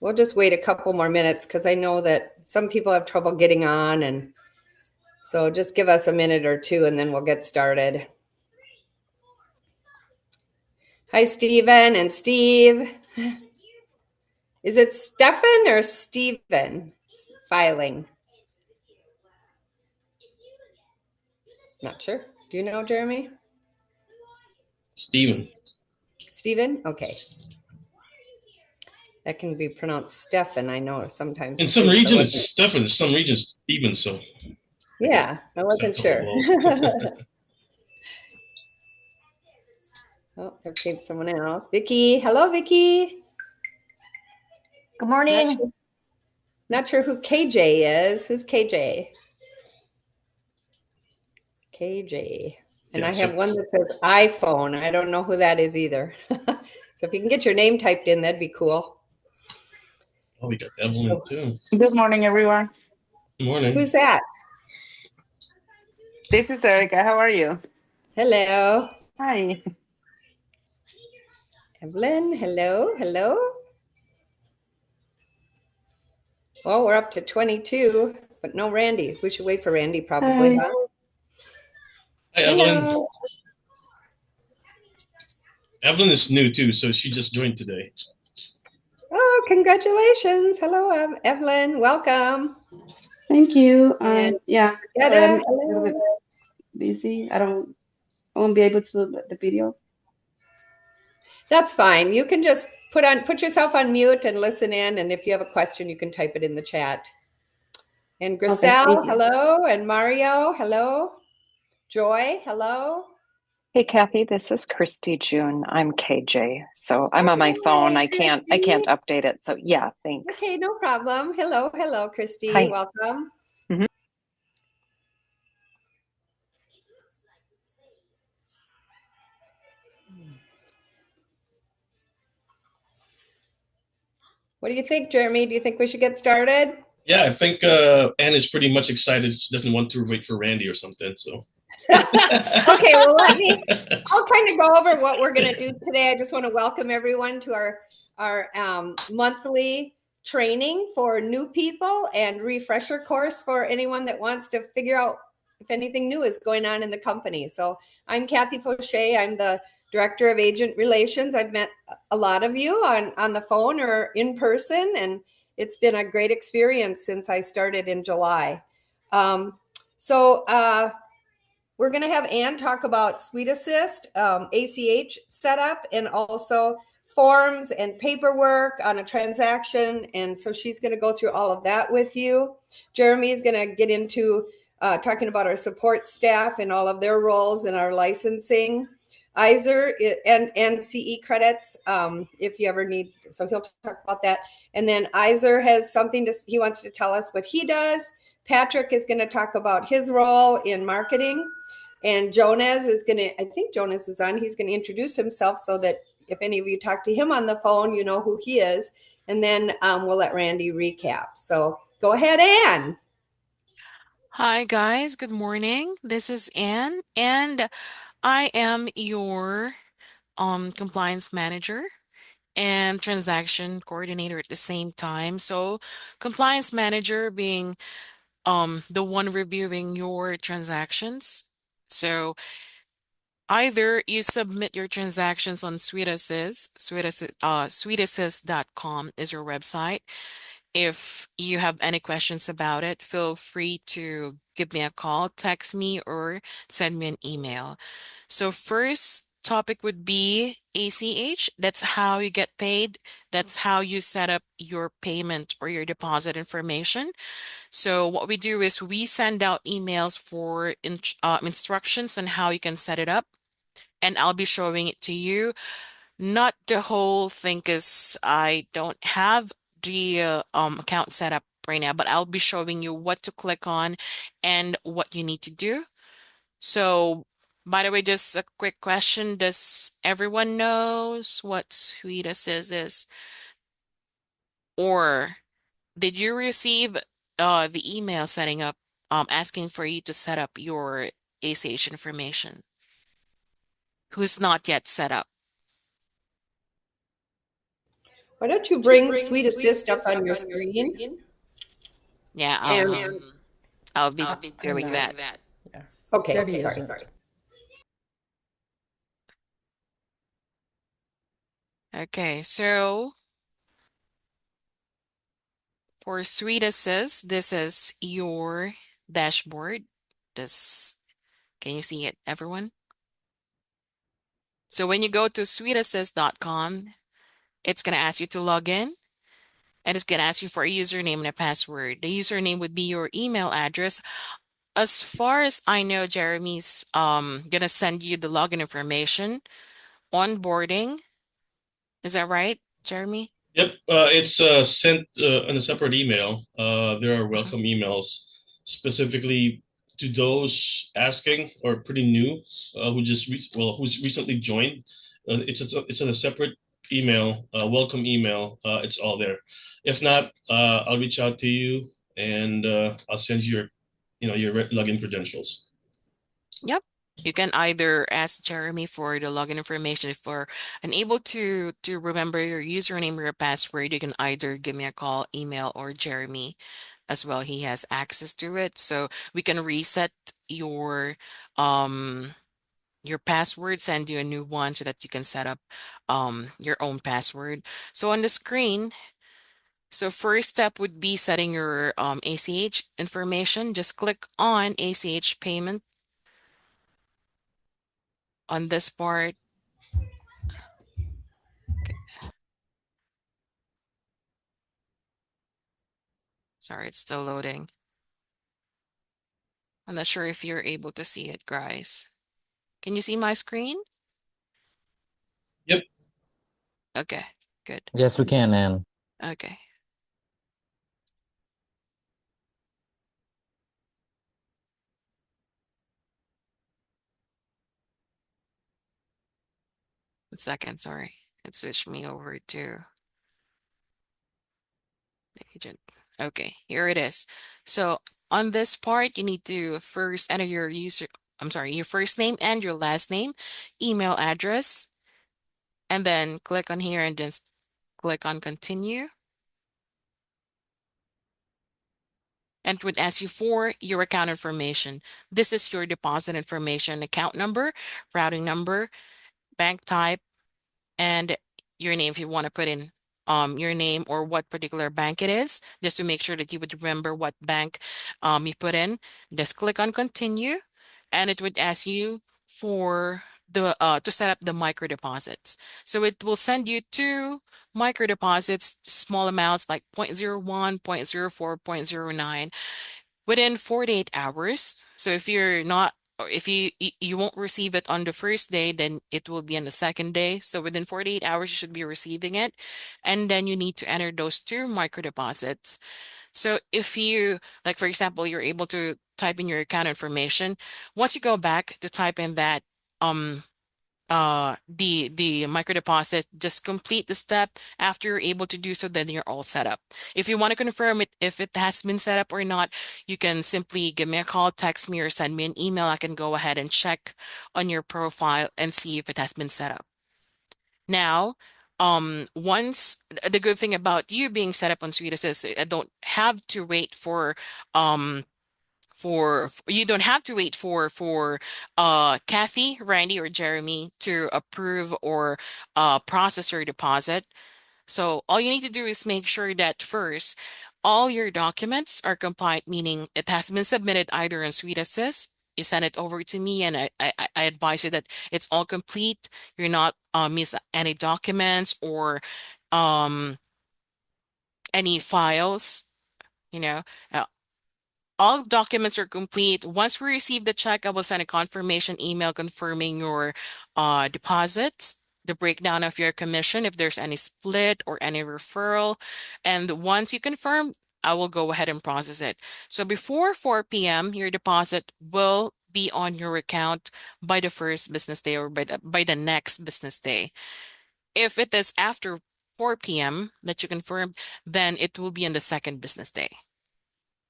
we'll just wait a couple more minutes because I know that some people have trouble getting on, and so just give us a minute or two and then we'll get started. Hi, Stephen and Steve. Is it Stefan or Stephen filing? Not sure. Do you know, Jeremy? Steven. Stephen? Okay. That can be pronounced Stefan, I know sometimes. In some too, so regions, it's Stefan. In some regions, Steven. So yeah, I wasn't sure. Oh, there came someone else. Vicky. Hello, Vicky. Good morning. Not sure who KJ is. Who's KJ? KJ. And I have one that says iPhone. I don't know who that is either. So if you can get your name typed in, that'd be cool. Oh, we got Evelyn too. Good morning, everyone. Good morning. Who's that? This is Erica. How are you? Hello. Hi. Evelyn, hello, hello. Oh, we're up to 22, but no Randy. We should wait for Randy probably. Hi, Hi, Evelyn. Evelyn is new too, so she just joined today. Oh, congratulations. Hello, Evelyn. Welcome. Thank you. And yeah, Greta, I'm a little bit busy. I won't be able to do the video. That's fine. You can just put yourself on mute and listen in. And if you have a question, you can type it in the chat. And Griselle, Okay, hello. And Mario, hello. Joy, hello. Hey, Kathy, this is Christy June. I'm KJ. So I'm on my phone. I can't update it. So yeah, thanks. Okay, no problem. Hello, Christy. Hi. Welcome. Mm-hmm. What do you think, Jeremy? Do you think we should get started? Yeah, I think Anne is pretty much excited. She doesn't want to wait for Randy or something. So. Okay, well, I'll kind of go over what we're going to do today. I just want to welcome everyone to our monthly training for new people and refresher course for anyone that wants to figure out if anything new is going on in the company. So I'm Kathy Fauché. I'm the Director of Agent Relations. I've met a lot of you on the phone or in person, and it's been a great experience since I started in July. We're going to have Ann talk about Suite Assist, ACH setup, and also forms and paperwork on a transaction. And so she's going to go through all of that with you. Jeremy is going to get into talking about our support staff and all of their roles in our licensing. Iser and CE credits, if you ever need, so he'll talk about that. And then Iser has something he wants to tell us what he does. Patrick is going to talk about his role in marketing. And Jonas is going to, I think Jonas is on, he's going to introduce himself so that if any of you talk to him on the phone, you know who he is. And then we'll let Randy recap. So go ahead, Ann. Hi, guys. Good morning. This is Ann, and I am your compliance manager and transaction coordinator at the same time. So, compliance manager being the one reviewing your transactions. So, either you submit your transactions on SuiteAssist.com is your website. If you have any questions about it, feel free to give me a call, text me, or send me an email. So first topic would be ACH. That's how you get paid. That's how you set up your payment or your deposit information. So what we do is we send out emails for instructions on how you can set it up, and I'll be showing it to you. Not the whole thing, because I don't have the account set up right now, but I'll be showing you what to click on and what you need to do. So, by the way, just a quick question. Does everyone knows what Suite Assist is? Or did you receive the email setting up, asking for you to set up your ACH information? Who's not yet set up? Why don't you bring Sweet Assist up on your screen? Yeah, And I'll be I'm doing not. that. Yeah. okay, Debbie sorry. isn't. Okay, so for Sweet Assist, this is your dashboard. This, can you see it, everyone? So when you go to sweetassist.com, it's going to ask you to log in, and it's going to ask you for a username and a password. The username would be your email address. As far as I know, Jeremy's gonna send you the login information, onboarding. Is that right, Jeremy? Yep, it's sent in a separate email. There are Mhm. welcome emails specifically to those asking or pretty new, who's recently joined. It's in a separate email, welcome email. It's all there. If not, I'll reach out to you and I'll send you your login credentials. Yep. You can either ask Jeremy for the login information. If we're unable to remember your username or your password, you can either give me a call, email, or Jeremy as well. He has access to it. So we can reset um your password, send you a new one so that you can set up your own password. So on the screen, so first step would be setting your ACH information. Just click on ACH payment on this part. Okay. Sorry, it's still loading. I'm not sure if you're able to see it, guys. Can you see my screen? Yep. Okay, good. Yes, we can, Ann. Okay. One second, sorry. It switched me over to agent. Okay, here it is. So on this part, you need to first enter your first name and your last name, email address, and then click on here and just click on continue. And it would ask you for your account information. This is your deposit information, account number, routing number, bank type, and your name if you want to put in your name or what particular bank it is, just to make sure that you would remember what bank you put in. Just click on continue, and it would ask you for the to set up the micro deposits. So it will send you two micro deposits, small amounts like 0.01, 0.04, 0.09 within 48 hours. So if you're not, or if you won't receive it on the first day, then it will be on the second day. So within 48 hours, you should be receiving it. And then you need to enter those two micro deposits. So if you, like, for example, you're able to type in your account information, once you go back to type in that, um, the micro deposit, just complete the step. After you're able to do so, then you're all set up. If you want to confirm it, if it has been set up or not, you can simply give me a call, text me, or send me an email. I can go ahead and check on your profile and see if it has been set up. Now, once the good thing about you being set up on Sweetest is I don't have to wait you don't have to wait for Kathy, Randy, or Jeremy to approve or process your deposit. So all you need to do is make sure that first all your documents are compliant, meaning it has been submitted either on Sweet Assist. You send it over to me, and I advise you that it's all complete. You're not miss any documents or um any files, you know. Uh, all documents are complete. Once we receive the check, I will send a confirmation email confirming your deposits, the breakdown of your commission, if there's any split or any referral. And once you confirm, I will go ahead and process it. So before 4 p.m., your deposit will be on your account by the first business day or by the next business day. If it is after 4 p.m. that you confirm, then it will be on the second business day.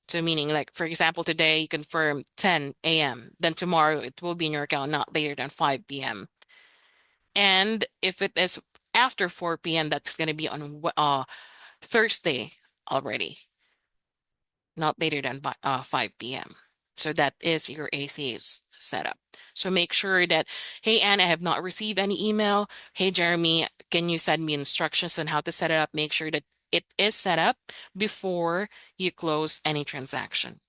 So meaning like, for example, today you confirm 10 a.m., then tomorrow it will be in your account not later than 5 p.m. And if it is after 4 p.m., that's going to be on Thursday already, not later than 5 p.m. So that is your ACH setup. So make sure that, hey, Anne, I have not received any email. Hey, Jeremy, can you send me instructions on how to set it up? Make sure that it is set up before you close any transaction.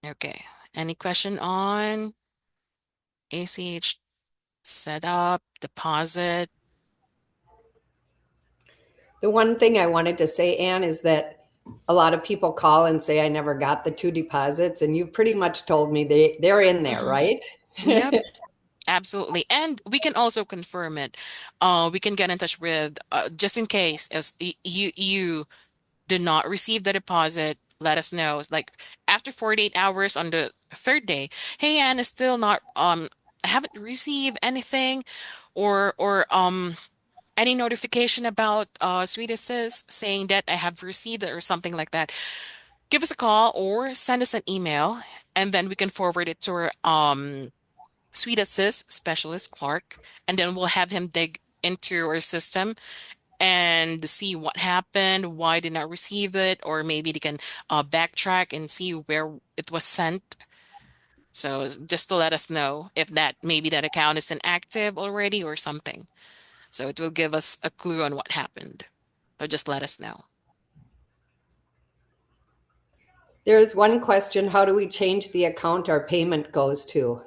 Okay. Any question on ACH setup, deposit? The one thing I wanted to say, Anne, is that a lot of people call and say, I never got the 2 deposits. And you've pretty much told me they're in there, Mhm. right? Yep, absolutely. And we can also confirm it. We can get in touch with, just in case as you did not receive the deposit, let us know. It's like after 48 hours on the third day, hey, Anne, is still not I haven't received anything, or any notification about Sweet Assist saying that I have received it or something like that. Give us a call or send us an email, and then we can forward it to our Sweet Assist specialist, Clark, and then we'll have him dig into our system and see what happened, why did not receive it, or maybe they can backtrack and see where it was sent. So just to let us know if that maybe that account is inactive already or something. So it will give us a clue on what happened. So just let us know. There's one question, how do we change the account our payment goes to?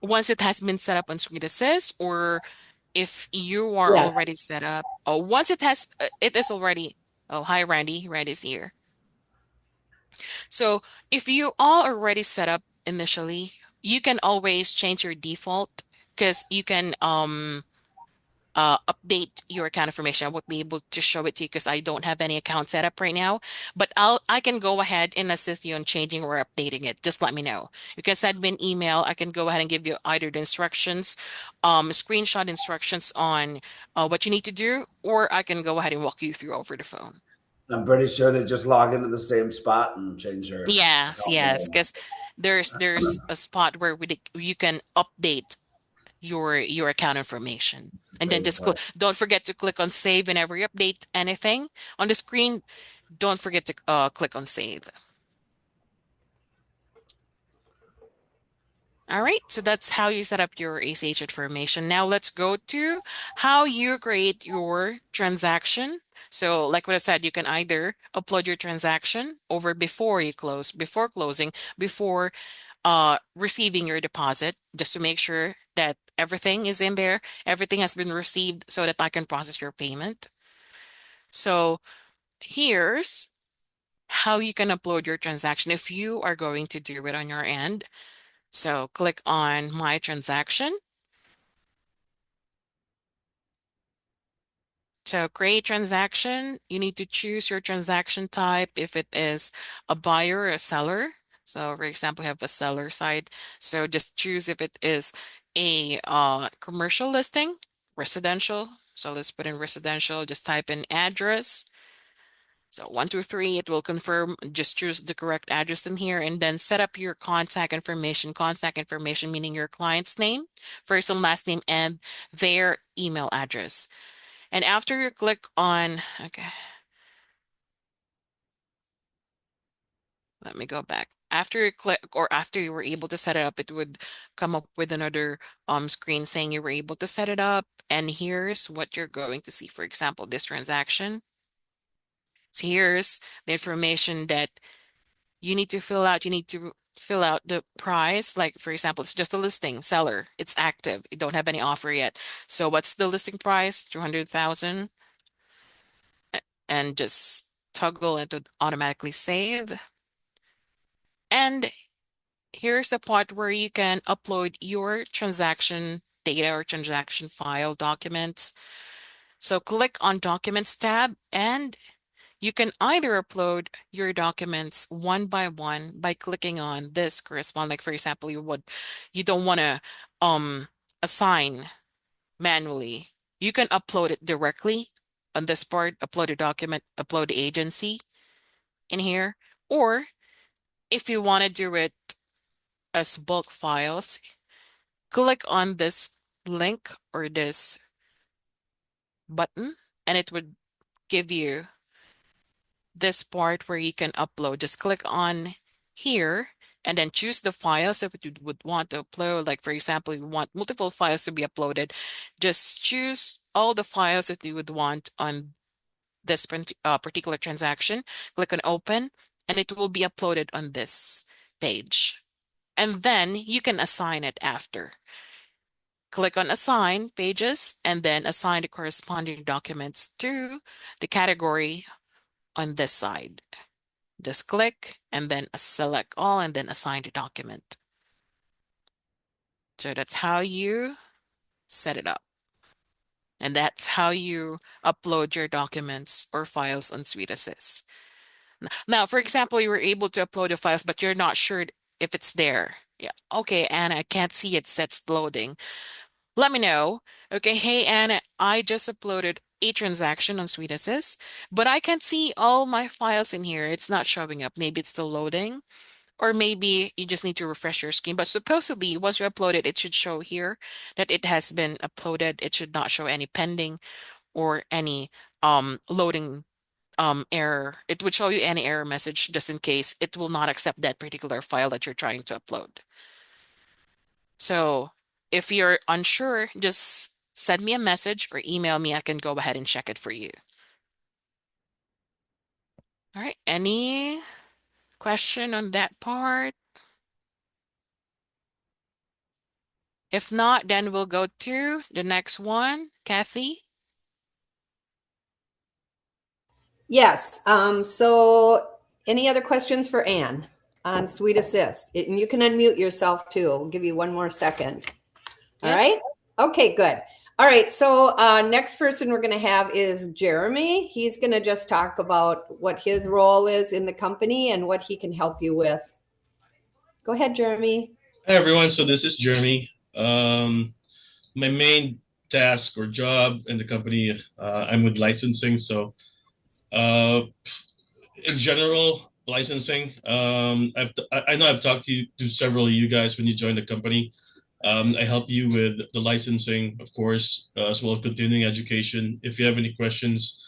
Once it has been set up on Sweet Assist, or if you are Yes. already set up, oh, once it is already, oh, hi, Randy. Randy's here. So if you all already set up initially, you can always change your default because you can update your account information. I won't be able to show it to you because I don't have any account set up right now, but I can go ahead and assist you on changing or updating it. Just let me know. You can send me an email. I can go ahead and give you either the instructions, screenshot instructions on what you need to do, or I can go ahead and walk you through over the phone. I'm pretty sure they just log into the same spot and change their Yes, account yes, name. because there's a spot where you can update your account information, It's a and then great just point. don't forget to click on save whenever you update anything on the screen. Don't forget to click on save. All right, so that's how you set up your ACH information. Now let's go to how you create your transaction. So like what I said, you can either upload your transaction over before you close, before closing, before receiving your deposit, just to make sure that everything is in there, everything has been received so that I can process your payment. So here's how you can upload your transaction if you are going to do it on your end. So click on My Transaction. To create transaction, you need to choose your transaction type if it is a buyer or a seller. So for example, we have a seller side. So just choose if it is a commercial listing, residential. So let's put in residential, just type in address. So 123, it will confirm, just choose the correct address in here and then set up your contact information meaning your client's name, first and last name, and their email address. And after you click on, okay, let me go back. After you click or after you were able to set it up, it would come up with another screen saying you were able to set it up. And here's what you're going to see. For example, this transaction. So here's the information that you need to fill out. You need to fill out the price. Like, for example, it's just a listing, seller, it's active. You don't have any offer yet. So what's the listing price? 200,000. And just toggle it to automatically save. And here's the part where you can upload your transaction data or transaction file documents. So click on Documents tab, and you can either upload your documents one by one by clicking on this correspond. Like for example, you don't want to assign manually. You can upload it directly on this part, upload a document, upload the agency in here. Or if you want to do it as bulk files, click on this link or this button, and it would give you this part where you can upload. Just click on here and then choose the files that you would want to upload. Like, for example, you want multiple files to be uploaded. Just choose all the files that you would want on this particular transaction. Click on open, and it will be uploaded on this page. And then you can assign it after. Click on assign pages and then assign the corresponding documents to the category on this side. Just click and then select all and then assign the document. So that's how you set it up. And that's how you upload your documents or files on SweetAssist. Now, for example, you were able to upload the files, but you're not sure if it's there. Yeah. Okay, Anna, I can't see it. That's loading. Let me know. Okay, hey, Anna, I just uploaded a transaction on SweetAssist, but I can't see all my files in here. It's not showing up. Maybe it's still loading. Or maybe you just need to refresh your screen. But supposedly, once you upload it, it should show here that it has been uploaded. It should not show any pending or any loading error. It would show you any error message just in case it will not accept that particular file that you're trying to upload. So if you're unsure, just send me a message or email me. I can go ahead and check it for you. All right. Any question on that part? If not, then we'll go to the next one. Kathy? Yes. So any other questions for Anne on Sweet Assist? And you can unmute yourself too. We'll give you one more second. All Yep. right. Okay, good. All right. So next person we're going to have is Jeremy. He's going to just talk about what his role is in the company and what he can help you with. Go ahead, Jeremy. Hi everyone. So this is Jeremy. My main task or job in the company, I'm with licensing. So in general, licensing. I know I've talked to several of you guys when you joined the company. I help you with the licensing, of course, as well as continuing education. If you have any questions,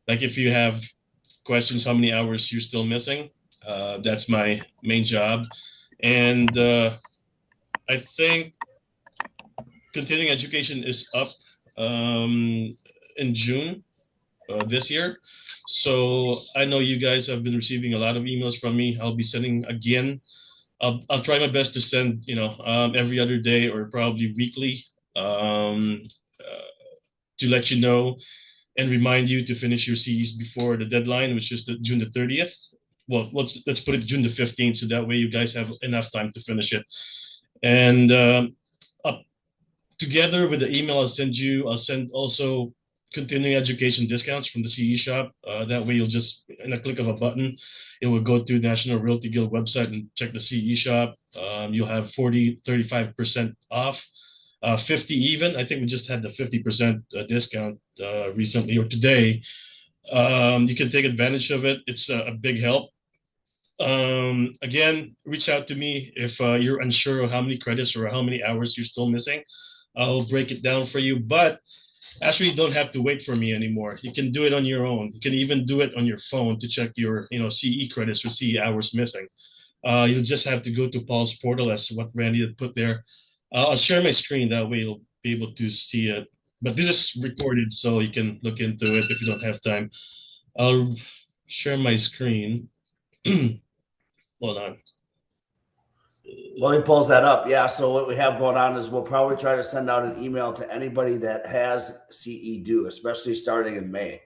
like if you have questions, how many hours you're still missing, that's my main job. And I think continuing education is up in June this year. So I know you guys have been receiving a lot of emails from me. I'll be sending again. I'll try my best to send, every other day or probably weekly, to let you know and remind you to finish your CEs before the deadline, which is June the 30th. Well, let's put it June the 15th, so that way you guys have enough time to finish it. And together with the email I'll send you, I'll send also continuing education discounts from the CE shop. That way you'll just, in a click of a button, it will go to National Realty Guild website and check the CE shop. You'll have 40, 35% off, 50 even. I think we just had the 50% discount recently or today. You can take advantage of it. It's a big help. Again, reach out to me if you're unsure of how many credits or how many hours you're still missing. I'll break it down for you, but actually you don't have to wait for me anymore. You can do it on your own. You can even do it on your phone to check your, CE credits or CE hours missing. You'll just have to go to Paul's portal, as what Randy had put there. I'll share my screen. That way you'll be able to see it. But this is recorded, so you can look into it if you don't have time. I'll share my screen. Hold on. Well, he pulls that up. Yeah. So what we have going on is we'll probably try to send out an email to anybody that has CE due, especially starting in May.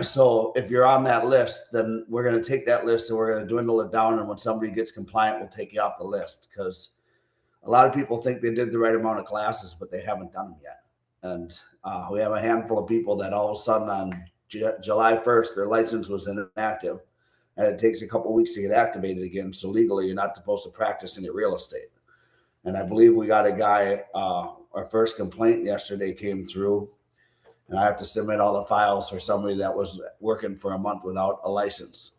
So if you're on that list, then we're going to take that list and we're going to dwindle it down. And when somebody gets compliant, we'll take you off the list, because a lot of people think they did the right amount of classes, but they haven't done them yet. And we have a handful of people that all of a sudden on July 1st, their license was inactive. And it takes a couple of weeks to get activated again. So legally, you're not supposed to practice any real estate. And I believe we got a guy, our first complaint yesterday came through, and I have to submit all the files for somebody that was working for a month without a license.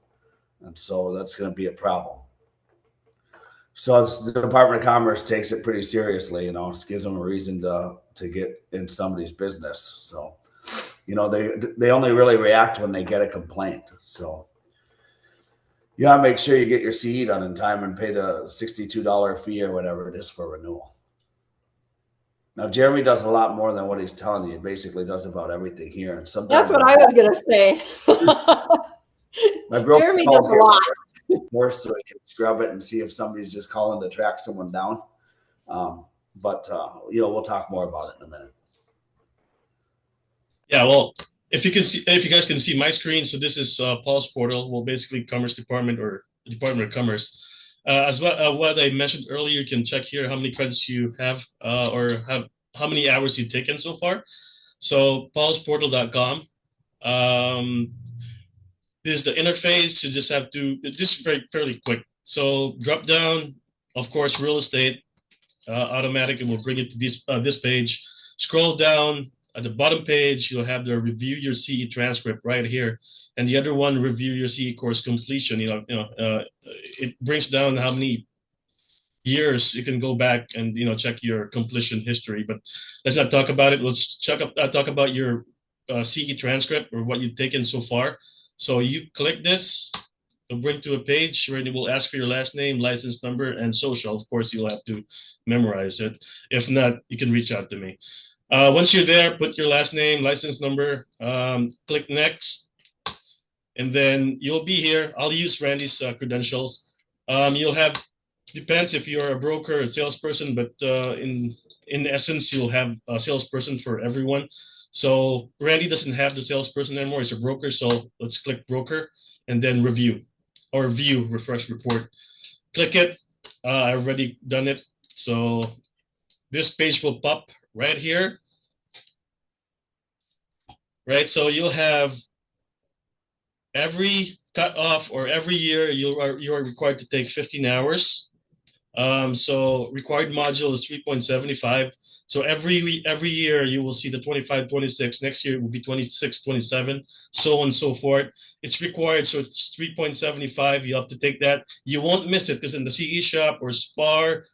And so that's going to be a problem. So the Department of Commerce takes it pretty seriously, you know, it gives them a reason to get in somebody's business. So, you know, they only really react when they get a complaint. So you gotta make sure you get your CE done in time and pay the $62 fee or whatever it is for renewal. Now Jeremy does a lot more than what he's telling you. He basically does about everything here. And sometimes That's what I was gonna say. my broker Jeremy calls does a lot. Worse, so he can scrub it and see if somebody's just calling to track someone down. But you know, we'll talk more about it in a minute. Yeah, well, if you guys can see my screen, so this is Paul's portal. Well, basically, Commerce Department or Department of Commerce. As well, what I mentioned earlier, you can check here how many credits you have or have how many hours you've taken so far. So paulsportal.com. This is the interface. You just have to just fairly quick. So drop down, of course, real estate, automatic. It will bring it to this page. Scroll down at the bottom page. You'll have the review your CE transcript right here, and the other one review your CE course completion. It brings down how many years you can go back and check your completion history. But let's not talk about it. Let's talk about your CE transcript or what you've taken so far. So you click this, it'll bring to a page where it will ask for your last name, license number, and social. Of course, you'll have to memorize it. If not, you can reach out to me. Once you're there, put your last name, license number, click next, and then you'll be here. I'll use Randy's credentials. You'll have, depends if you're a broker or salesperson, but in essence, you'll have a salesperson for everyone. So Randy doesn't have the salesperson anymore. He's a broker. So let's click broker and then review or view refresh report. Click it. I've already done it. So this page will pop right here. Right. So you'll have every cutoff or every year you are required to take 15 hours. So required module is 3.75. So every year you will see the 25, 26. Next year it will be 26, 27, so on and so forth. It's required, so it's 3.75. You have to take that. You won't miss it because in the CE shop or SPAR,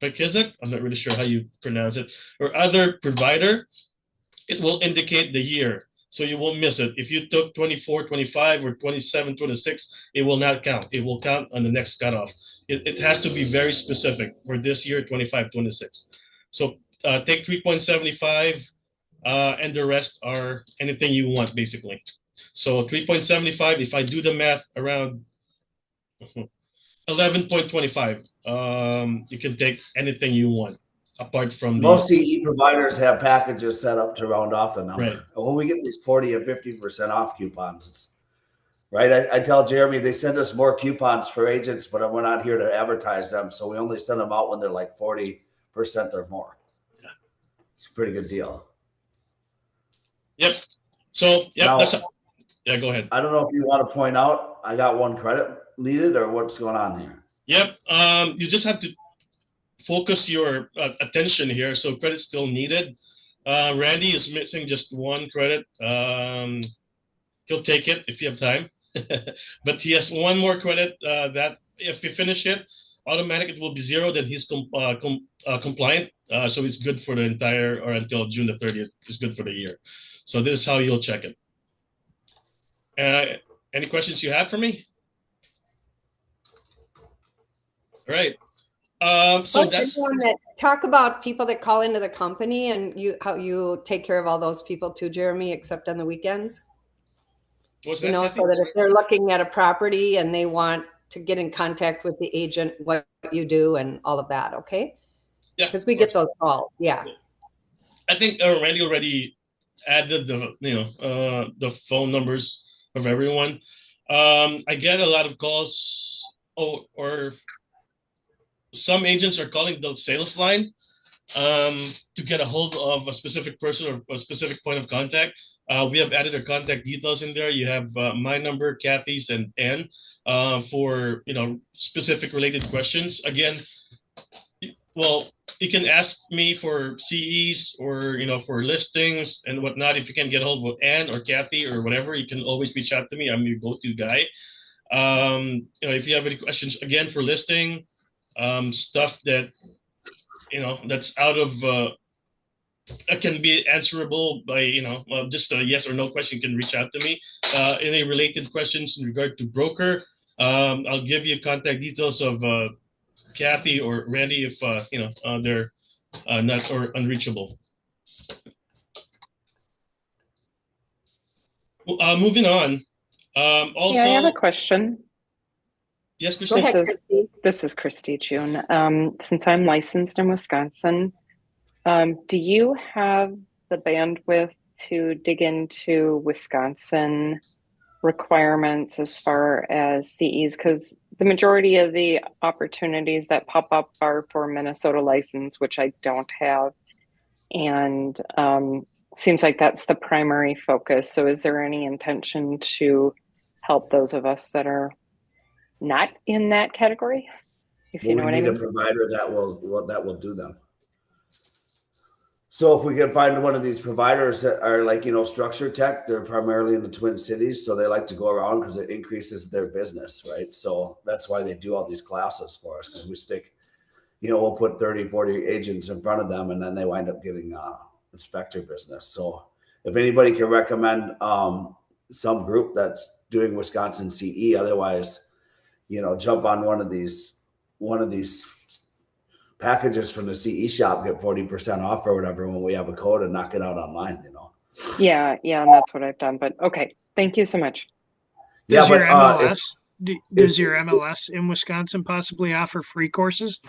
McKissick, I'm not really sure how you pronounce it, or other provider, it will indicate the year. So you won't miss it. If you took 24, 25, or 27, 26, it will not count. It will count on the next cutoff. It has to be very specific for this year, 25, 26. So take 3.75 and the rest are anything you want, basically. So 3.75, if I do the math, around 11.25, you can take anything you want. Apart from most CE providers have packages set up to round off the number. Right. When we get these 40 and 50% off coupons, right? I tell Jeremy they send us more coupons for agents, but we're not here to advertise them. So we only send them out when they're like 40% or more. Yeah. It's a pretty good deal. Yep. So, yep. Now, yeah, go ahead. I don't know if you want to point out, I got one credit needed or what's going on here. Yep. You just have to focus your attention here. So credit still needed. Randy is missing just one credit. He'll take it if you have time. But he has one more credit that if you finish it, automatic it will be 0. Then he's compliant. So it's good for the entire or until June the 30th. It's good for the year. So this is how you'll check it. Any questions you have for me? All right. So that's talk about people that call into the company and how you take care of all those people too, Jeremy, except on the weekends. What's that, so that if they're looking at a property and they want to get in contact with the agent, what you do and all of that. Okay. Yeah. Because we get those calls. Yeah. I think Randy already added the phone numbers of everyone. I get a lot of calls or some agents are calling the sales line to get a hold of a specific person or a specific point of contact. We have added our contact details in there. You have my number, Kathy's, and Ann for specific related questions. Again, well, you can ask me for CEs or for listings and whatnot. If you can get a hold of Ann or Kathy or whatever, you can always reach out to me. I'm your go-to guy. If you have any questions, again for listing, stuff that that's out of can be answerable by just a yes or no question. You can reach out to me. Any related questions in regard to broker, I'll give you contact details of Kathy or Randy if they're not or unreachable. Moving on. Also, Yeah, I have a question. Yes, Go Christine. ahead, Christy. This is Christy June. Since I'm licensed in Wisconsin, do you have the bandwidth to dig into Wisconsin requirements as far as CEs? Because the majority of the opportunities that pop up are for Minnesota license, which I don't have. And seems like that's the primary focus. So is there any intention to help those of us that are not in that category? If you know we what I need a mean. provider that will do them. So if we can find one of these providers that are like, structure tech, they're primarily in the Twin Cities. So they like to go around because it increases their business, right? So that's why they do all these classes for us, because we stick, we'll put 30, 40 agents in front of them and then they wind up getting inspector business. So if anybody can recommend some group that's doing Wisconsin CE, otherwise, jump on one of these packages from the CE shop, get 40% off or whatever when we have a code and knock it out online, Yeah, and that's what I've done. But okay, thank you so much. Does Yeah, your but MLS does your MLS in Wisconsin possibly offer free courses?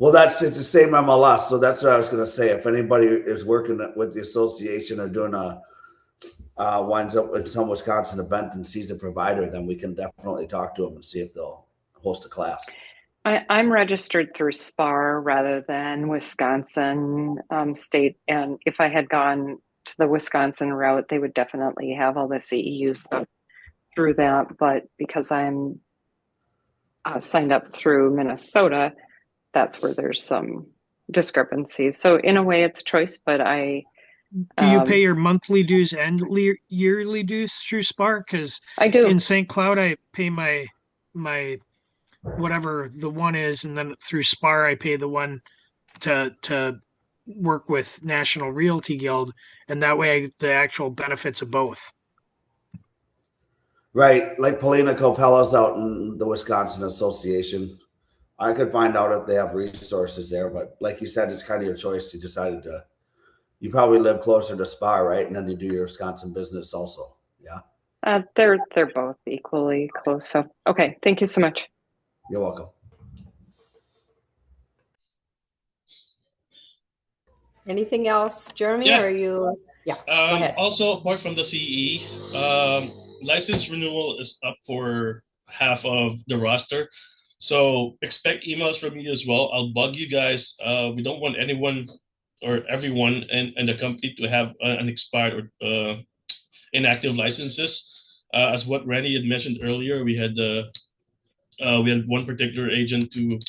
well, it's the same MLS. So that's what I was going to say. If anybody is working with the association or doing winds up at some Wisconsin event and sees a provider, then we can definitely talk to them and see if they'll host a class. I'm registered through SPAR rather than Wisconsin state. And if I had gone to the Wisconsin route, they would definitely have all the CEU stuff through that. But because I'm signed up through Minnesota, that's where there's some discrepancies. So in a way, it's a choice, but Do you pay your monthly dues and yearly dues through Spark? Because I do. in St. Cloud, I pay my whatever the one is, and then through SPAR, I pay the one to work with National Realty Guild, and that way I get the actual benefits of both. Right. Like Polina Copella's out in the Wisconsin Association. I could find out if they have resources there, but like you said, it's kind of your choice. You probably live closer to Spa, right? And then you do your Wisconsin business also. Yeah. They're both equally close. So okay, thank you so much. You're welcome. Anything else, Jeremy? Yeah. Or are you? Yeah. Go ahead. Also, apart from the CE, license renewal is up for half of the roster. So expect emails from me as well. I'll bug you guys. We don't want anyone or everyone in the company to have an expired or inactive licenses. As what Randy had mentioned earlier, we had one particular agent who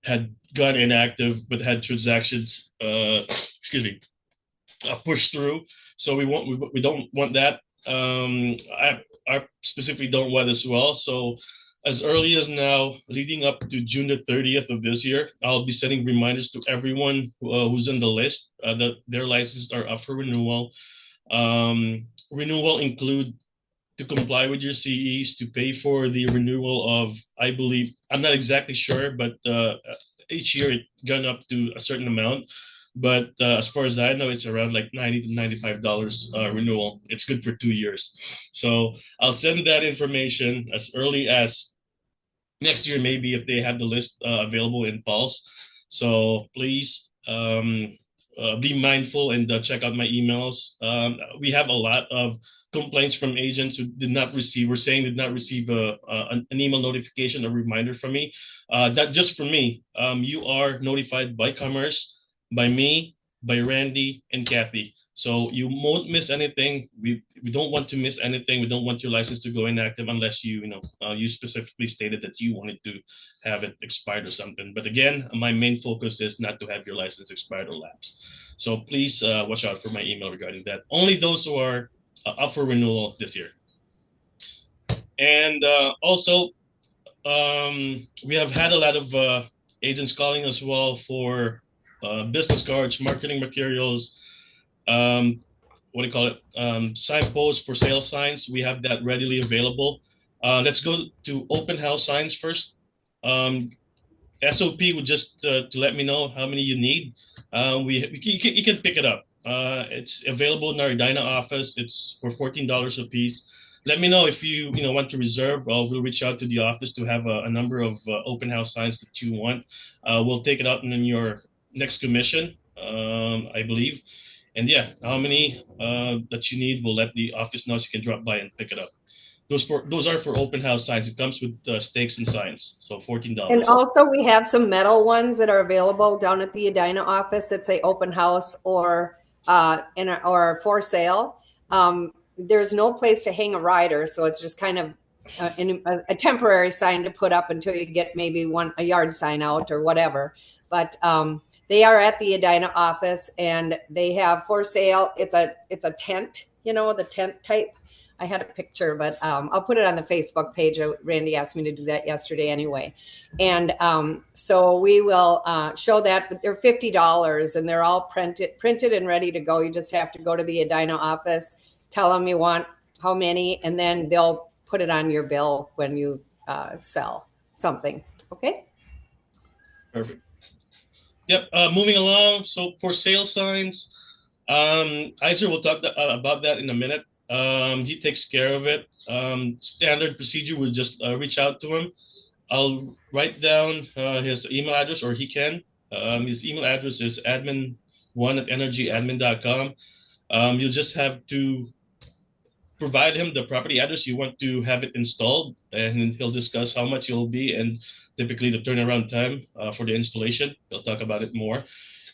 had gone inactive but had transactions pushed through. So we don't want that. I specifically don't want as well. So as early as now, leading up to June the 30th of this year, I'll be sending reminders to everyone who's on the list that their licenses are up for renewal. Renewal include to comply with your CEs, to pay for the renewal of, I believe, I'm not exactly sure, but each year it gone up to a certain amount. But as far as I know, it's around like $90 to $95 renewal. It's good for 2 years. So I'll send that information as early as next year, maybe if they have the list available in Pulse. So please be mindful and check out my emails. We have a lot of complaints from agents who did not receive an email notification or reminder from me. Not just from me. You are notified by Commerce, by me, by Randy, and Kathy. So you won't miss anything. We don't want to miss anything. We don't want your license to go inactive unless you specifically stated that you wanted to have it expired or something. But again, my main focus is not to have your license expired or lapse. So please watch out for my email regarding that. Only those who are up for renewal this year. And also, We have had a lot of agents calling as well for business cards, marketing materials, um, what do you call it? Signposts for sale signs. We have that readily available. Let's go to open house signs first. Um, SOP would just to let me know how many you need. You can pick it up. It's available in our Edina office. It's for $14 a piece. Let me know if you want to reserve. We'll reach out to the office to have a number of open house signs that you want. We'll take it out in your next commission, I believe. And yeah, how many that you need, we'll let the office know so you can drop by and pick it up. Those are for open house signs. It comes with stakes and signs, so And $14. also we have some metal ones that are available down at the Edina office that say open house or or for sale. There's no place to hang a rider, so it's just kind of a temporary sign to put up until you get maybe a yard sign out or whatever. But they are at the Edina office and they have for sale. It's a tent, the tent type. I had a picture, but I'll put it on the Facebook page. Randy asked me to do that yesterday anyway. And so we will show that, but they're $50 and they're all printed and ready to go. You just have to go to the Edina office, tell them you want how many, and then they'll put it on your bill when you sell something. Okay. Perfect. Yep. Moving along. So for sale signs, Iser will talk about that in a minute. He takes care of it. Standard procedure would just reach out to him. I'll write down his email address, or he can. His email address is admin1@nrgadmin.com. You'll just have to provide him the property address you want to have it installed, and he'll discuss how much it'll be and typically the turnaround time for the installation. He'll talk about it more.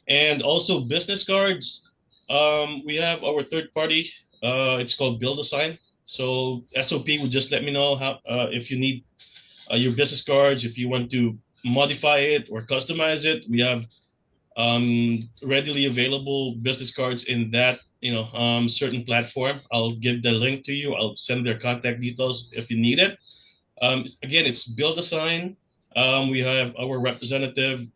And also business cards. We have our third party. It's called Build a Sign. So SOP would just let me know how if you need your business cards, if you want to modify it or customize it. We have readily available business cards in that certain platform. I'll give the link to you. I'll send their contact details if you need it. Again, it's Build a Sign. We have our representative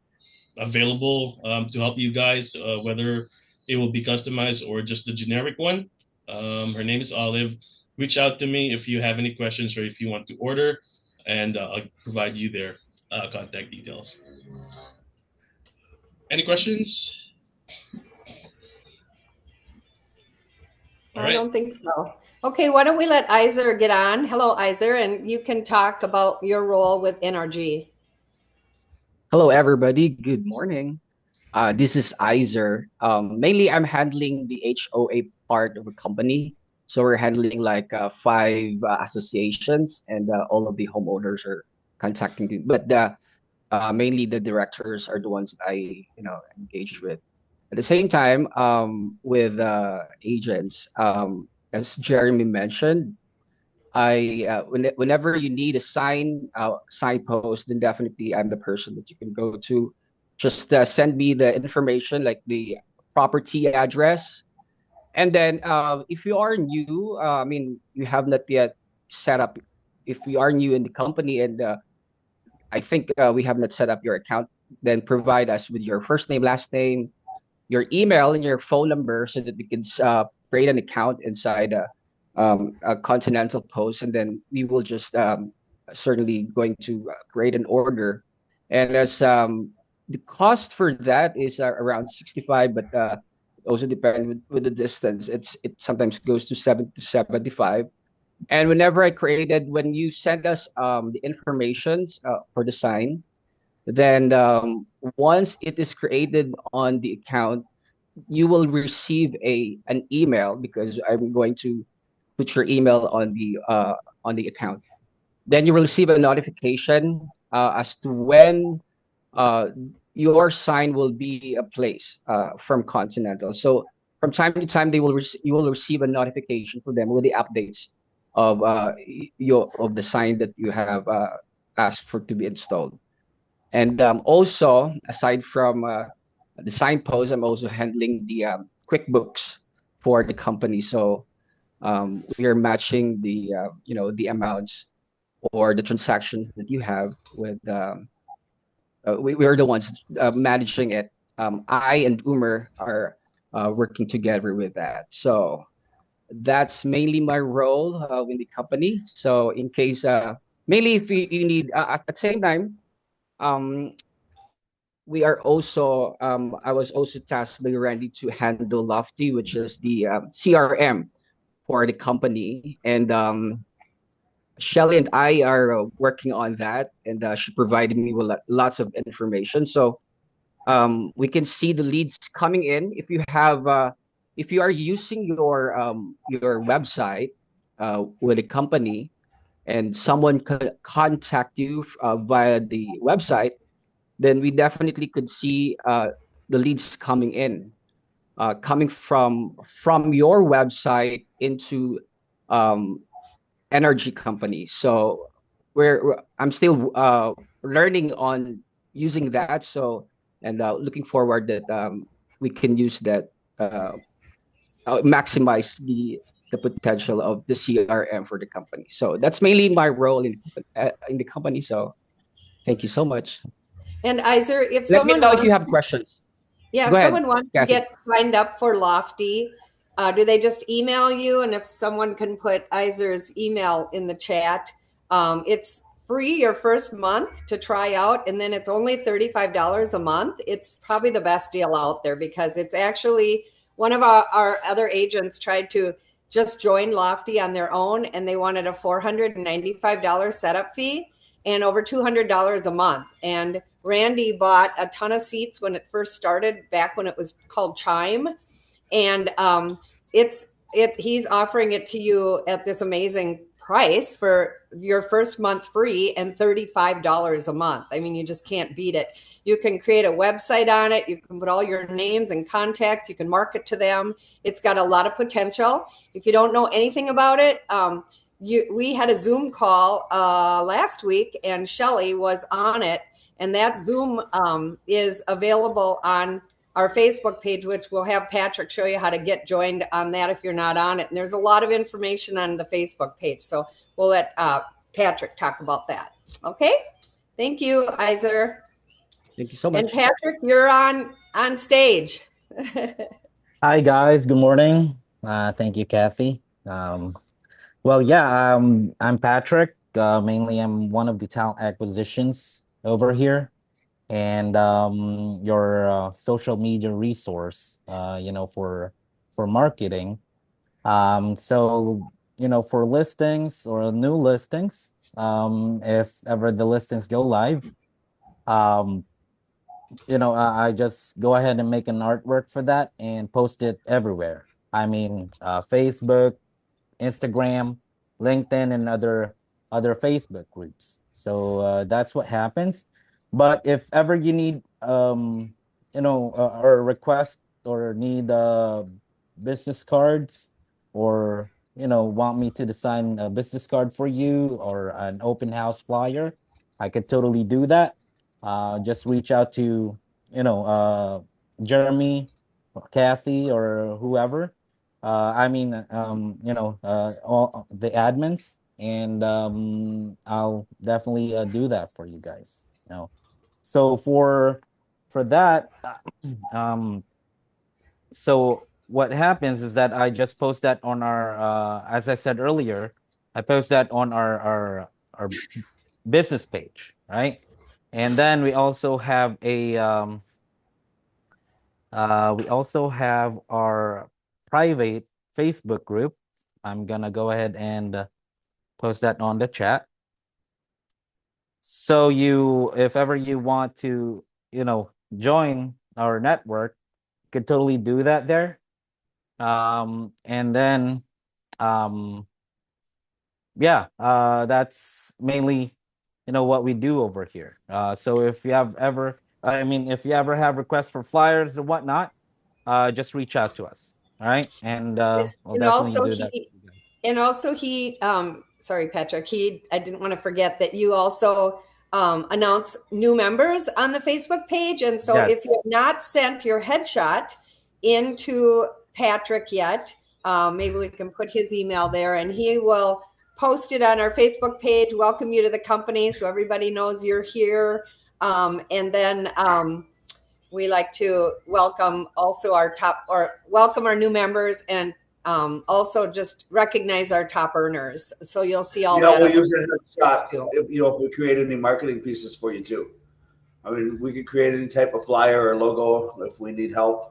available to help you guys, whether it will be customized or just the generic one. Her name is Olive. Reach out to me if you have any questions or if you want to order, and I'll provide you their contact details. Any questions? All I right. don't think so. Okay, why don't we let Iser get on? Hello, Iser, and you can talk about your role with NRG. Hello, everybody. Good morning. This is Iser. Mainly, I'm handling the HOA part of a company. So we're handling like five associations, and all of the homeowners are contacting me. But mainly the directors are the ones that I engage with. At the same time, with agents, as Jeremy mentioned, whenever you need a signpost, then definitely I'm the person that you can go to. Just send me the information, like the property address, and then if you are new, I mean, you have not yet set up. If you are new in the company, and I think we have not set up your account, then provide us with your first name, last name, your email, and your phone number so that we can create an account inside a Continental Post, and then we will just certainly going to create an order. And as the cost for that is around 65, but it also depends with the distance. It sometimes goes to 7 to 75. And when you send us the informations for the sign, then once it is created on the account, you will receive an email, because I'm going to put your email on the account. Then you will receive a notification as to when uh, your sign will be placed from Continental. So from time to time, you will receive a notification from them with the updates of of the sign that you have asked for to be installed. And also, aside from the signpost, I'm also handling the QuickBooks for the company. So we are matching the the amounts or the transactions that you have with we are the ones managing it. I and Umer are working together with that. So that's mainly my role in the company. So in case, mainly if you need, at the same time, um, we are also, I was also tasked by Randy to handle Lofty, which is the CRM for the company. And Shelly and I are working on that, and she provided me with lots of information. So we can see the leads coming in. If you are using your website with a company, and someone could contact you via the website, then we definitely could see the leads coming in, coming from your website into um, NRG company. So I'm still learning on using that. So and looking forward that we can use that, maximize the potential of the CRM for the company. So that's mainly my role in the company. So thank you so much. And Iser, if Let me someone know if wants, you have questions. yeah, Go if ahead, someone wants to Kathy. get signed up for Lofty, do they just email you? And if someone can put Iser's email in the chat, it's free your first month to try out, and then it's only $35 a month. It's probably the best deal out there because it's actually one of our other agents tried to just join Lofty on their own, and they wanted a $495 setup fee and over $200 a month. And Randy bought a ton of seats when it first started, back when it was called Chime, and he's offering it to you at this amazing price for your first month free and $35 a month. I mean, you just can't beat it. You can create a website on it. You can put all your names and contacts. You can market to them. It's got a lot of potential. If you don't know anything about it, we had a Zoom call last week, and Shelly was on it. And that Zoom is available on our Facebook page, which we'll have Patrick show you how to get joined on that if you're not on it. And there's a lot of information on the Facebook page. So we'll let Patrick talk about that. Okay. Thank you, Iser. Thank you so And much. Patrick, you're on stage. Hi guys, good morning. Thank you, Kathy. I'm Patrick. Mainly, I'm one of the talent acquisitions over here, and your social media resource. For marketing. For listings or new listings, if ever the listings go live, um, I just go ahead and make an artwork for that and post it everywhere. I mean, Facebook, Instagram, LinkedIn, and other Facebook groups. So that's what happens. But if ever you need or request or need business cards, or want me to design a business card for you or an open house flyer, I could totally do that. Just reach out to Jeremy, or Kathy, or whoever. All the admins, and I'll definitely do that for you guys. So for that, um, so what happens is that I just post that on our, as I said earlier, I post that on our business page, right? And then we also have our private Facebook group. I'm gonna go ahead and post that on the chat. So if ever you want to, join our network, you could totally do that there. And then, that's mainly, what we do over here. So if you ever have requests for flyers or whatnot, just reach out to us. All right. And we'll And definitely also do that. sorry, Patrick, I didn't want to forget that you also announce new members on the Facebook page. And so if you have Yes. not sent your headshot into Patrick yet, maybe we can put his email there, and he will post it on our Facebook page, welcome you to the company so everybody knows you're here. And then we like to welcome also welcome our new members, and also just recognize our top earners. So you'll see all that. We'll use a headshot if we create any marketing pieces for you too. I mean, we could create any type of flyer or logo if we need help.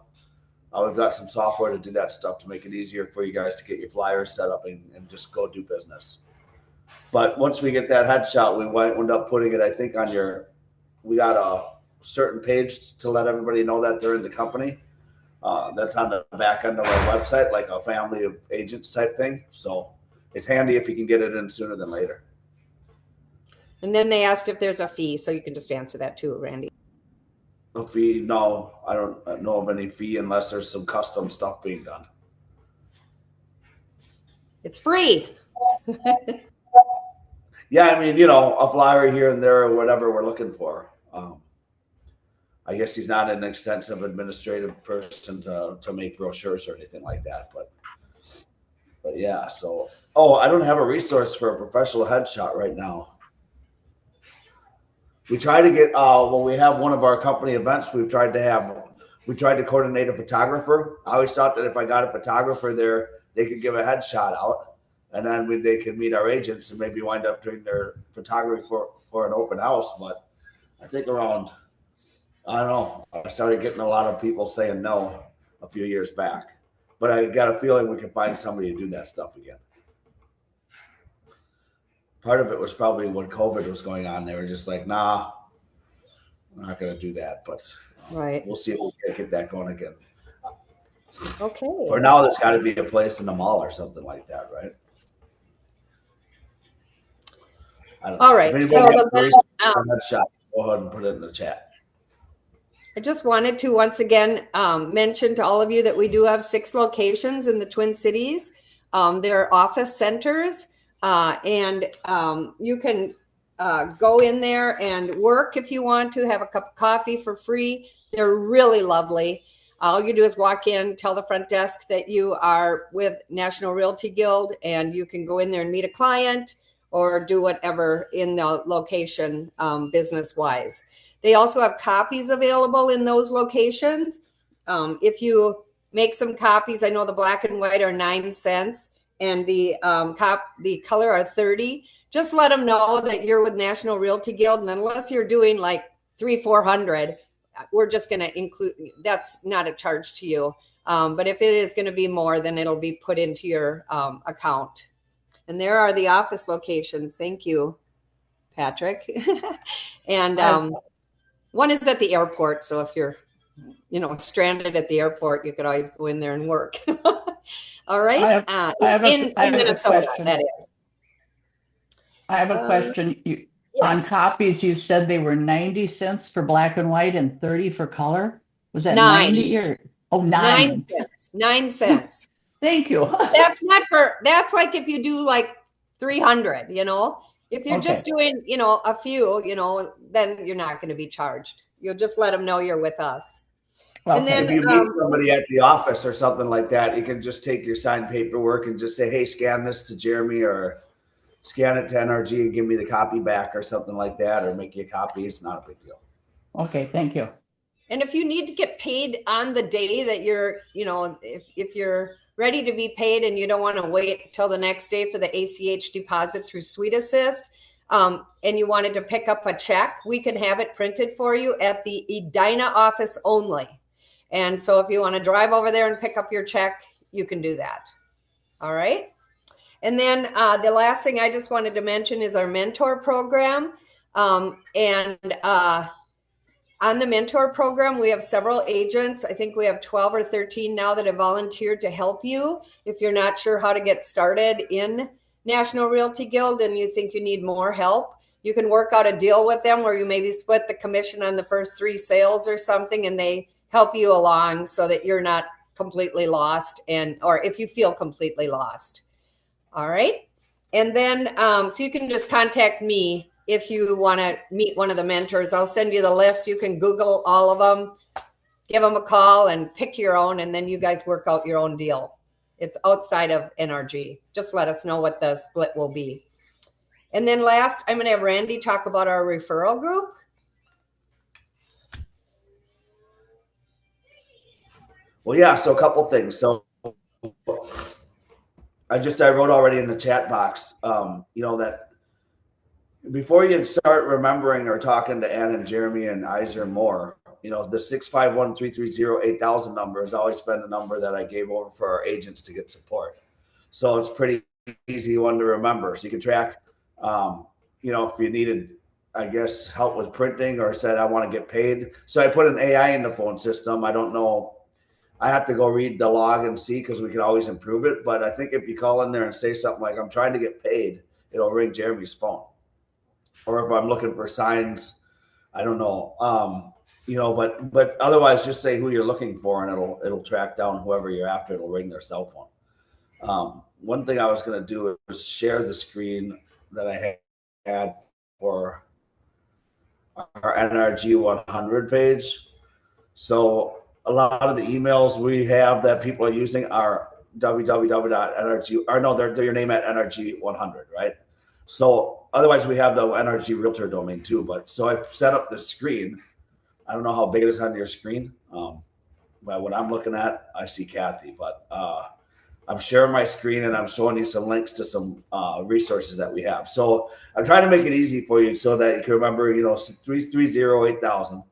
We've got some software to do that stuff to make it easier for you guys to get your flyers set up and just go do business. But once we get that headshot, we might end up putting it, I think, we got a certain page to let everybody know that they're in the company. That's on the back end of our website, like a family of agents type thing. So it's handy if you can get it in sooner than later. And then they asked if there's a fee, so you can just answer that too, Randy. A fee? No, I don't know of any fee unless there's some custom stuff being done. It's free. Yeah, I mean, a flyer here and there or whatever we're looking for. I guess he's not an extensive administrative person to make brochures or anything like that, but yeah. So, I don't have a resource for a professional headshot right now. We try to get when we have one of our company events, we tried to coordinate a photographer. I always thought that if I got a photographer there, they could give a headshot out, and then they could meet our agents and maybe wind up doing their photography for an open house. But I think I don't know, I started getting a lot of people saying no a few years back, but I got a feeling we can find somebody to do that stuff again. Part of it was probably when COVID was going on. They were just like, nah, we're not going to do that. But right, we'll see if we can get that going again. Okay. For now, there's got to be a place in the mall or something like that, right? All right. So shot, go ahead and put it in the chat. I just wanted to once again mention to all of you that we do have 6 locations in the Twin Cities. They're office centers. And you can go in there and work if you want to, have a cup of coffee for free. They're really lovely. All you do is walk in, tell the front desk that you are with National Realty Guild, and you can go in there and meet a client or do whatever in the location business-wise. They also have copies available in those locations. If you make some copies, I know the black and white are 9 cents. And the color are 30. Just let them know that you're with National Realty Guild, and unless you're doing like 300-400, we're just going to include. That's not a charge to you. But if it is going to be more, then it'll be put into your account. And there are the office locations. Thank you, Patrick. And one is at the airport. So if you're, stranded at the airport, you could always go in there and work. All right. In Minnesota, that is. I have a question. Yes. On copies, you said they were 90 cents for black and white and 30 for color. Was that 90 or 9? 9 cents. 9 cents. Thank you. That's like if you do like 300, if you're just doing, a few, then you're not going to be charged. You'll just let them know you're with us. Well, and then, if you meet somebody at the office or something like that, you can just take your signed paperwork and just say, hey, scan this to Jeremy or scan it to NRG and give me the copy back or something like that, or make you a copy. It's not a big deal. Okay, thank you. And if you need to get paid on the day that you're, if you're ready to be paid and you don't want to wait till the next day for the ACH deposit through Sweet Assist, and you wanted to pick up a check, we can have it printed for you at the Edina office only. And so if you want to drive over there and pick up your check, you can do that. All right. And then the last thing I just wanted to mention is our mentor program. On the mentor program, we have several agents. I think we have 12 or 13 now that have volunteered to help you. If you're not sure how to get started in National Realty Guild and you think you need more help, you can work out a deal with them where you maybe split the commission on the first 3 sales or something, and they help you along so that you're not completely lost, or if you feel completely lost. All right. And then, so you can just contact me if you want to meet one of the mentors. I'll send you the list. You can Google all of them, give them a call and pick your own, and then you guys work out your own deal. It's outside of NRG. Just let us know what the split will be. And then last, I'm going to have Randy talk about our referral group. Well, yeah, so a couple things. So I wrote already in the chat box, that before you start remembering or talking to Ann and Jeremy and Iser and more, the 651-330-8000 number has always been the number that I gave over for our agents to get support. So it's pretty easy one to remember. So you can track, if you needed, I guess, help with printing or said, I want to get paid. So I put an AI in the phone system. I don't know. I have to go read the log and see because we can always improve it. But I think if you call in there and say something like, I'm trying to get paid, it'll ring Jeremy's phone. Or if I'm looking for signs, I don't know. But otherwise just say who you're looking for and it'll track down whoever you're after. It'll ring their cell phone. One thing I was going to do is share the screen that I had for our NRG 100 page. So a lot of the emails we have that people are using are www.nrg, or no, they're your name at NRG 100, right? So otherwise we have the NRG Realtor domain too. But so I set up this screen. I don't know how big it is on your screen. But what I'm looking at, I see Kathy, but I'm sharing my screen and I'm showing you some links to some resources that we have. So I'm trying to make it easy for you so that you can remember, 330-8000.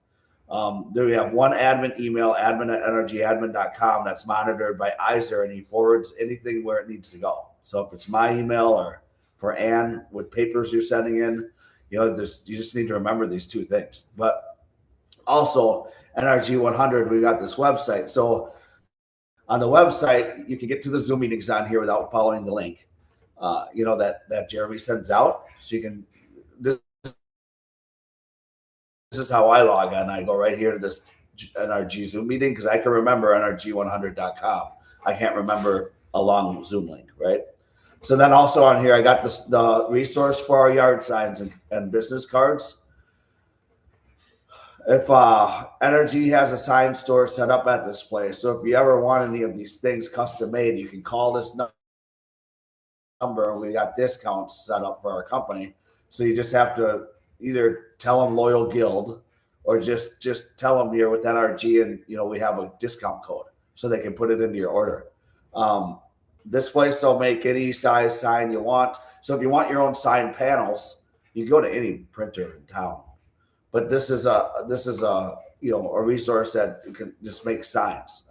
There we have one admin email, admin@nrgadmin.com. That's monitored by Iser, and he forwards anything where it needs to go. So if it's my email or for Ann with papers you're sending in, you just need to remember these two things. But also NRG 100, we got this website. So on the website, you can get to the Zoom meetings on here without following the link, that Jeremy sends out. So you can, this is how I log on. I go right here to this NRG Zoom meeting because I can remember NRG100.com. I can't remember a long Zoom link, right? So then also on here, I got the resource for our yard signs and business cards. If NRG has a sign store set up at this place, so if you ever want any of these things custom made, you can call this number. We got discounts set up for our company. So you just have to either tell them Loyal Guild or just tell them you're with NRG and we have a discount code so they can put it into your order. This place will make any size sign you want. So if you want your own sign panels, you go to any printer in town. But this is a resource that you can just make signs.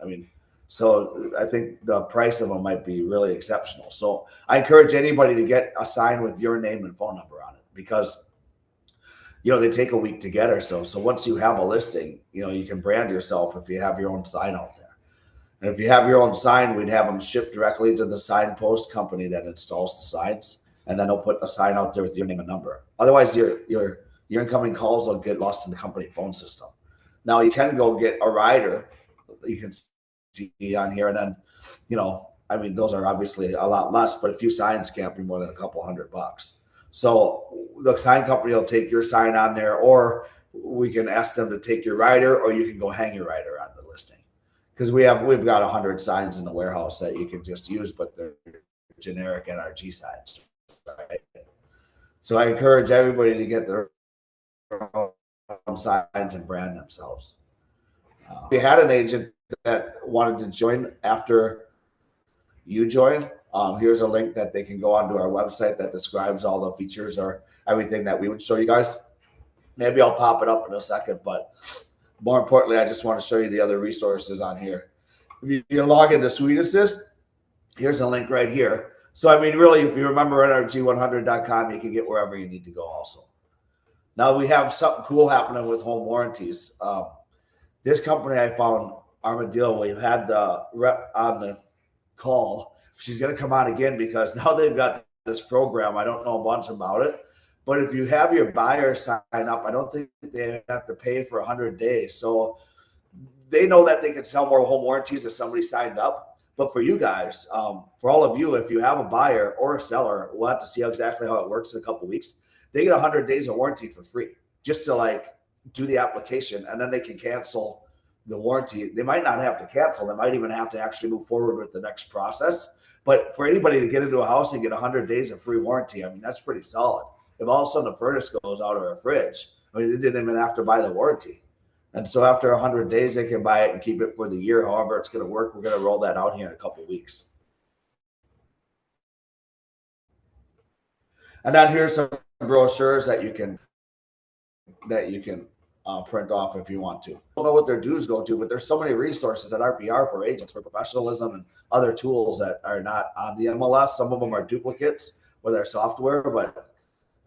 So I think the price of them might be really exceptional. So I encourage anybody to get a sign with your name and phone number on it because they take a week to get or so. So once you have a listing, you can brand yourself if you have your own sign out there. And if you have your own sign, we'd have them shipped directly to the sign post company that installs the signs, and then they'll put a sign out there with your name and number. Otherwise, your incoming calls will get lost in the company phone system. Now you can go get a rider. You can see on here, and then, those are obviously a lot less, but a few signs can't be more than a couple $100. So the sign company will take your sign on there, or we can ask them to take your rider, or you can go hang your rider on the listing. Because we've got 100 signs in the warehouse that you can just use, but they're generic NRG signs, right? So I encourage everybody to get their own signs and brand themselves. We had an agent that wanted to join after you joined. Here's a link that they can go onto our website that describes all the features or everything that we would show you guys. Maybe I'll pop it up in a second, but more importantly, I just want to show you the other resources on here. If you log into Suite Assist, here's a link right here. So, really, if you remember NRG100.com, you can get wherever you need to go also. Now we have something cool happening with home warranties. This company I found, Armadillo, we've had the rep on the call. She's going to come on again because now they've got this program. I don't know a bunch about it. But if you have your buyer sign up, I don't think they have to pay for 100 days. So they know that they can sell more home warranties if somebody signed up. But for you guys, for all of you, if you have a buyer or a seller, we'll have to see exactly how it works in a couple of weeks. They get 100 days of warranty for free just to do the application, and then they can cancel the warranty. They might not have to cancel. They might even have to actually move forward with the next process. But for anybody to get into a house and get 100 days of free warranty, I mean, that's pretty solid. If all of a sudden a furnace goes out or a fridge, I mean, they didn't even have to buy the warranty. And so after 100 days, they can buy it and keep it for the year. However it's going to work, we're going to roll that out here in a couple of weeks. And then here's some brochures that you can print off if you want to. I don't know what their dues go to, but there's so many resources at RPR for agents for professionalism and other tools that are not on the MLS. Some of them are duplicates with our software, but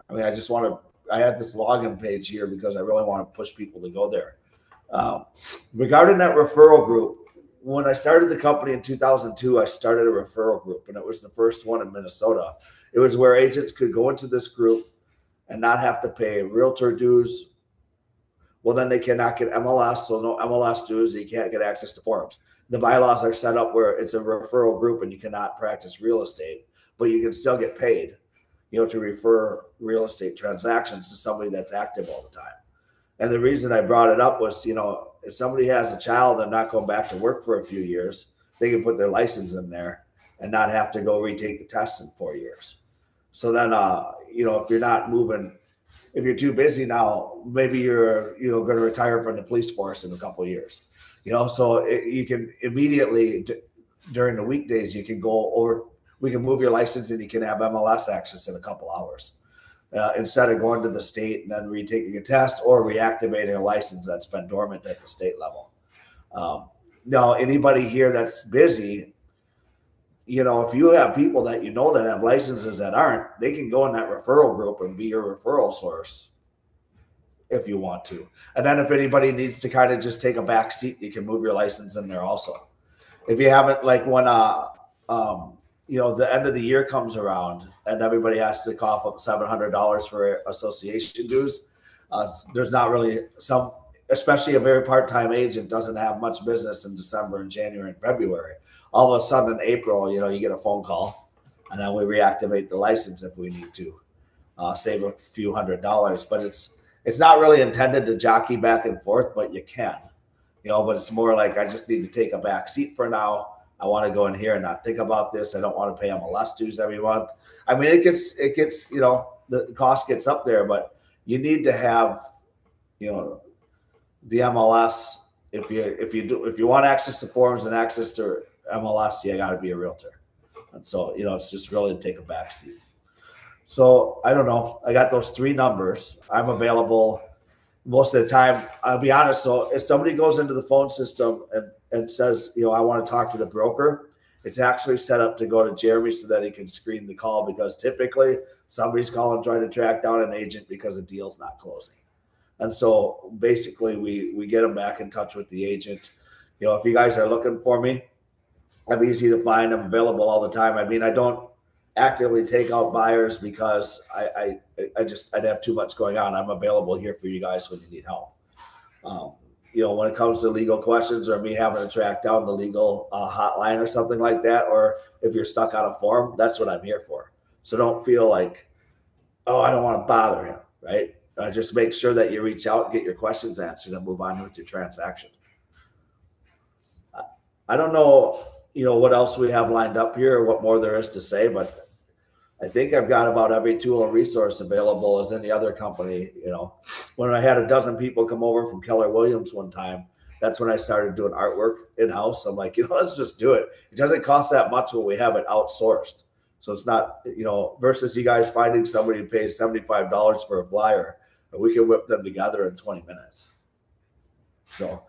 I mean, I had this login page here because I really want to push people to go there. Regarding that referral group, when I started the company in 2002, I started a referral group, and it was the first one in Minnesota. It was where agents could go into this group and not have to pay realtor dues. Well, then they cannot get MLS, so no MLS dues. You can't get access to forums. The bylaws are set up where it's a referral group and you cannot practice real estate, but you can still get paid, to refer real estate transactions to somebody that's active all the time. And the reason I brought it up was, if somebody has a child and not going back to work for a few years, they can put their license in there and not have to go retake the tests in 4 years. So then, if you're not moving, if you're too busy now, maybe you're, going to retire from the police force in a couple of years, so you can immediately during the weekdays, you can go over, we can move your license and you can have MLS access in a couple hours. Instead of going to the state and then retaking a test or reactivating a license that's been dormant at the state level. Now, anybody here that's busy, if you have people that that have licenses that aren't, they can go in that referral group and be your referral source if you want to. And then if anybody needs to kind of just take a back seat, you can move your license in there also. If you haven't, like when the end of the year comes around and everybody has to cough up $700 for association dues. There's not really especially a very part-time agent doesn't have much business in December and January and February. All of a sudden in April, you get a phone call and then we reactivate the license if we need to save a few $100. But it's not really intended to jockey back and forth, but you can, but it's more like I just need to take a back seat for now. I want to go in here and not think about this. I don't want to pay MLS dues every month. I mean, it gets, the cost gets up there, but you need to have, the MLS. If you want access to forums and access to MLS, you got to be a realtor. And so, it's just really to take a back seat. So I don't know. I got those 3 numbers. I'm available most of the time. I'll be honest. So if somebody goes into the phone system and says, I want to talk to the broker, it's actually set up to go to Jeremy so that he can screen the call, because typically somebody's calling trying to track down an agent because a deal's not closing. And so basically we get them back in touch with the agent. If you guys are looking for me, I'm easy to find. I'm available all the time. I mean, I don't actively take out buyers because I'd have too much going on. I'm available here for you guys when you need help. When it comes to legal questions or me having to track down the legal hotline or something like that, or if you're stuck on a form, that's what I'm here for. So don't feel like, oh, I don't want to bother him, right? Just make sure that you reach out, get your questions answered, and move on with your transaction. I don't know, what else we have lined up here or what more there is to say, but I think I've got about every tool and resource available as any other company. When I had a dozen people come over from Keller Williams one time, that's when I started doing artwork in-house. I'm like, let's just do it. It doesn't cost that much when we have it outsourced. So it's not, versus you guys finding somebody who pays $75 for a flyer, and we can whip them together in 20 minutes. So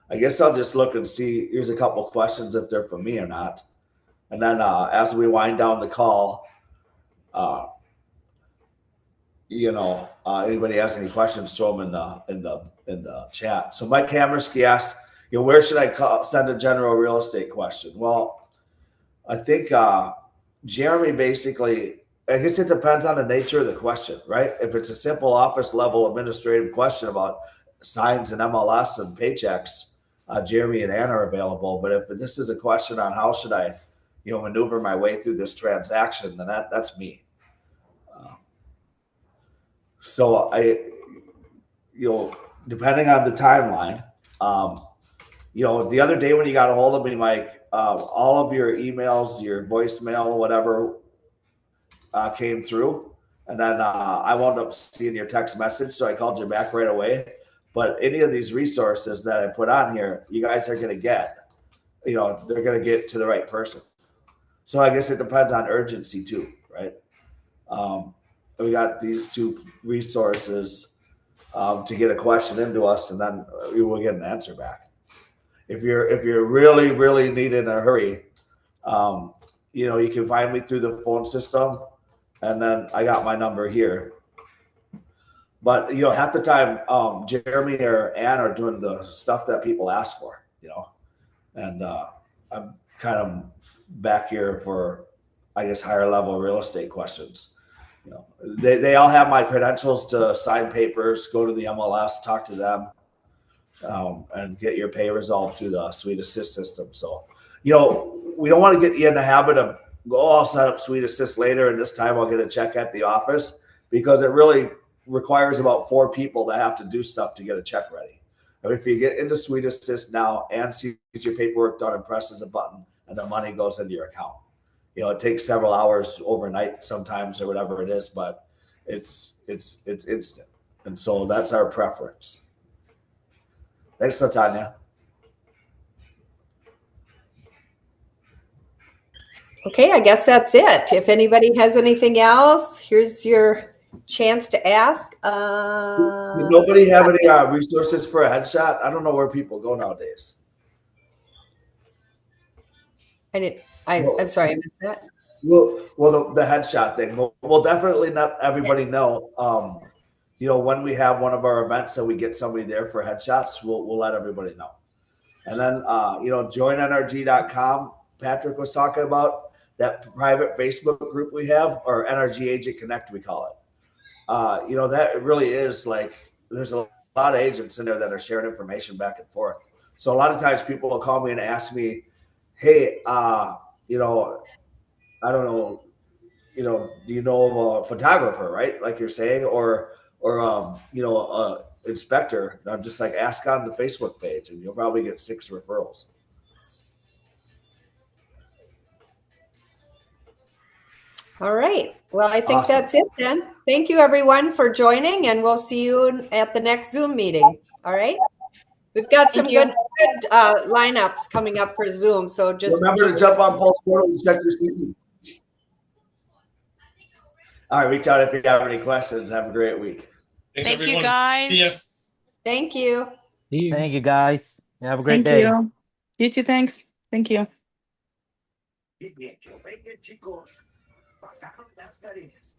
I guess I'll just look and see. Here's a couple questions if they're for me or not. And then as we wind down the call, anybody has any questions, throw them in the chat. So Mike Hammersky asked, where should I send a general real estate question? Well, I think Jeremy basically, I guess it depends on the nature of the question, right? If it's a simple office level administrative question about signs and MLS and paychecks, Jeremy and Ann are available. But if this is a question on how should I, maneuver my way through this transaction, then that's me. So I, depending on the timeline, the other day when you got a hold of me, Mike, all of your emails, your voicemail, whatever, came through. And then I wound up seeing your text message, so I called you back right away. But any of these resources that I put on here, you guys are going to get, they're going to get to the right person. So I guess it depends on urgency too, right? We got these two resources to get a question into us, and then we will get an answer back. If you're really, really need in a hurry, you can find me through the phone system, and then I got my number here. But half the time, Jeremy or Ann are doing the stuff that people ask for, and I'm kind of back here for, I guess, higher level real estate questions. They all have my credentials to sign papers, go to the MLS, talk to them, and get your pay resolved through the Suite Assist system. So, we don't want to get you in the habit of, I'll set up Suite Assist later, and this time I'll get a check at the office, because it really requires about 4 people to have to do stuff to get a check ready. If you get into Suite Assist now and sees your paperwork done and presses a button, and the money goes into your account. It takes several hours overnight sometimes or whatever it is, but it's instant. And so that's our preference. Thanks, Latanya. Okay, I guess that's it. If anybody has anything else, here's your chance to ask. Did nobody have any resources for a headshot? I don't know where people go nowadays. I'm sorry, I missed that. Well, the headshot thing. We'll definitely let everybody know. When we have one of our events and we get somebody there for headshots, we'll let everybody know. And then, joinnrg.com. Patrick was talking about that private Facebook group we have, or NRG Agent Connect, we call it. That really is like, there's a lot of agents in there that are sharing information back and forth. So a lot of times people will call me and ask me, hey, I don't know, do you know of a photographer, right? Like you're saying, or inspector. I'm just like, ask on the Facebook page, and you'll probably get 6 referrals. All right. Well, I think Awesome. that's it then. Thank you everyone for joining, and we'll see you at the next Zoom meeting. All right. We've got some good lineups coming up for Zoom. So just remember to jump on Pulse Portal and check your CD. All right, reach out if you have any questions. Have a great week. Thanks, Thank everyone. you, guys. See ya. thank you. Thank you, guys. Have a great Thank day. you. You too. Thanks. Thank you. Bien hecho, venga chicos, pasaron las tareas.